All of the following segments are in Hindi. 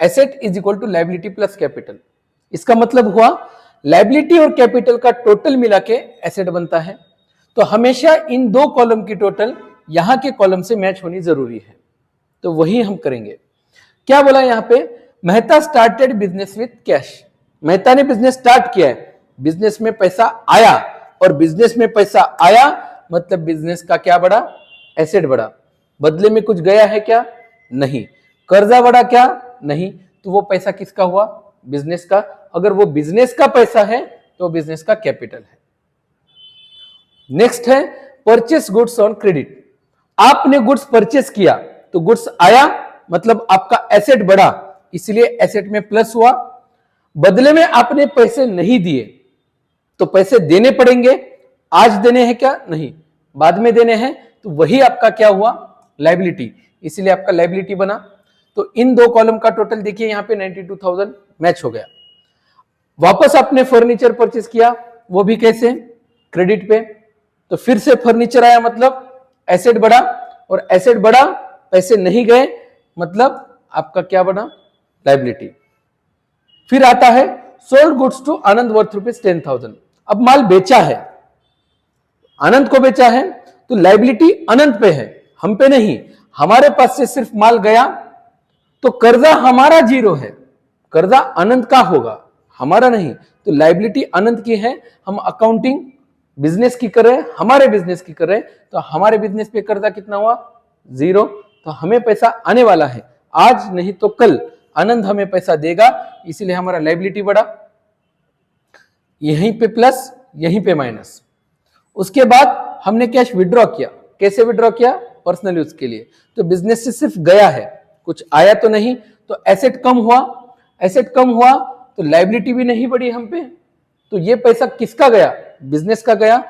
Asset is equal to liability plus capital. इसका मतलब हुआ लायबिलिटी और कैपिटल का टोटल मिला के एसेट बनता है। तो हमेशा इन दो कॉलम की टोटल यहां के कॉलम से मैच होनी जरूरी है, तो वही हम करेंगे। क्या बोला यहां पे, Mehta started business with cash. Mehta ने बिजनेस स्टार्ट किया है, बिजनेस में पैसा आया, और बिजनेस में पैसा आया मतलब बिजनेस का क्या बढ़ा, एसेट बढ़ा। बदले में कुछ गया है क्या, नहीं। कर्जा बढ़ा क्या, नहीं। तो वो पैसा किसका हुआ, बिजनेस का। अगर वो बिजनेस का पैसा है तो बिजनेस का कैपिटल है। नेक्स्ट है परचेस गुड्स ऑन क्रेडिट। आपने गुड्स परचेस किया तो गुड्स आया मतलब आपका एसेट बढ़ा, इसलिए एसेट में प्लस हुआ। बदले में आपने पैसे नहीं दिए तो पैसे देने पड़ेंगे। आज देने हैं क्या, नहीं, बाद में देने हैं, तो वही आपका क्या हुआ, लायबिलिटी, इसलिए आपका लायबिलिटी बना। तो इन दो कॉलम का टोटल देखिए यहां पे 92,000 मैच हो गया। वापस आपने फर्नीचर परचेस किया, वो भी कैसे, क्रेडिट पे। तो फिर से फर्नीचर आया मतलब एसेट बढ़ा, और एसेट बढ़ा पैसे नहीं गए मतलब आपका क्या बना, लायबिलिटी। फिर आता है sold goods to Anand worth ₹10,000। अब माल बेचा है, आनंद को बेचा है, तो लायबिलिटी आनंद पे है, हम पे नहीं। हमारे पास से सिर्फ माल गया तो कर्जा हमारा जीरो है, कर्जा आनंद का होगा, हमारा नहीं। तो लायबिलिटी आनंद की है, हम अकाउंटिंग बिजनेस की कर रहे हैं, हमारे बिजनेस की कर रहे हैं, तो हमारे बिजनेस पे कर्जा कितना हुआ, जीरो। तो हमें पैसा आने वाला है, आज नहीं तो कल आनंद हमें पैसा देगा, इसलिए हमारा लायबिलिटी बढ़ा। यहीं पे प्लस, यहीं पे माइनस। उसके बाद हमने कैश विड्रॉ किया। कैसे विड्रॉ किया, पर्सनल यूज के लिए। तो बिजनेस से सिर्फ गया है, कुछ आया तो नहीं, तो एसेट कम हुआ। एसेट कम हुआ तो लायबिलिटी भी नहीं बढ़ी हम पे। तो ये पैसा किसका गया, बिजनेस का गया,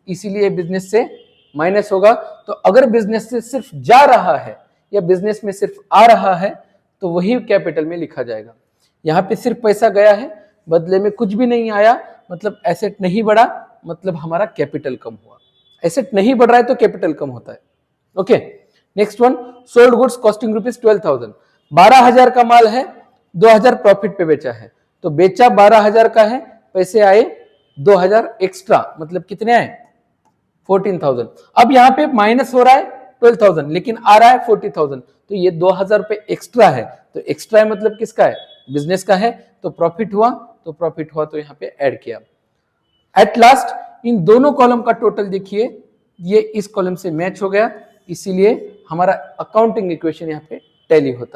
इसीलिए बिजनेस से माइनस होगा। तो अगर बिजनेस से सिर्फ जा रहा है या बिजनेस में सिर्फ आ रहा है तो वही कैपिटल में लिखा जाएगा। यहां पे सिर्फ पैसा गया है, बदले में कुछ भी नहीं आया, मतलब एसेट नहीं बढ़ा, मतलब हमारा कैपिटल कम हुआ। एसेट नहीं बढ़ रहा है तो कैपिटल कम होता है। Okay, next one, sold goods costing ₹12,000। 12,000 का माल है, 2,000 प्रॉफिट पे बेचा है, तो बेचा 12,000 का है, पैसे आए 2,000 एक्स्ट्रा, मतलब कितने आए, 14,000। अब यहां पे माइनस हो रहा है 12,000, लेकिन आ रहा है 40,000, तो ये 2,000 रुपए एक्स्ट्रा है। तो एक्स्ट्रा है मतलब किसका है, बिजनेस का है। तो प्रॉफिट हुआ, तो यहां पे ऐड किया। एट लास्ट इन दोनों कॉलम का टोटल देखिए, ये इस कॉलम से मैच हो गया, इसीलिए हमारा अकाउंटिंग इक्वेशन यहां पे टैली होता है।